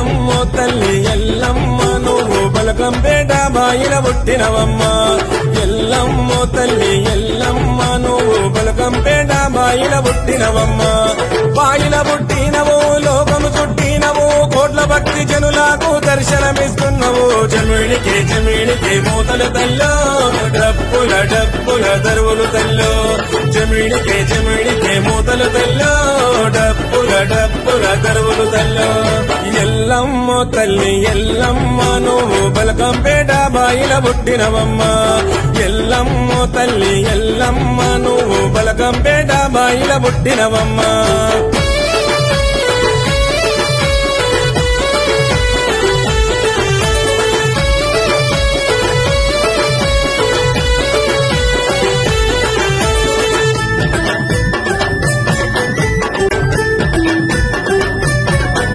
ఎల్లమ్మో తల్లి ఎల్లమ్మ నువ్వు బలకంపేట బాయిల పుట్టినవమ్మ ఎల్లమ్మో తల్లి ఎల్లమ్మ నువ్వు బలకంపేట బాయిల పుట్టినవమ్మ బాయిల పుట్టినవు లోకము చుట్టినవు కోట్ల భక్తి జనులకు దర్శనమిస్తున్నావు జమిడికి మూతల తల్లో డప్పుల దరువులు తల్లో జమిడికి మూతల తల్లో డప్పుల దరువులు తల్లో ఎల్లమ్మో తల్లి ఎల్లమ్మ నువ్వు బలకంపేట బాయిల పుట్టినవమ్మ ఎల్లమ్మో తల్లి ఎల్లమ్మ నువ్వు బలకంపేట బాయిల పుట్టినవమ్మ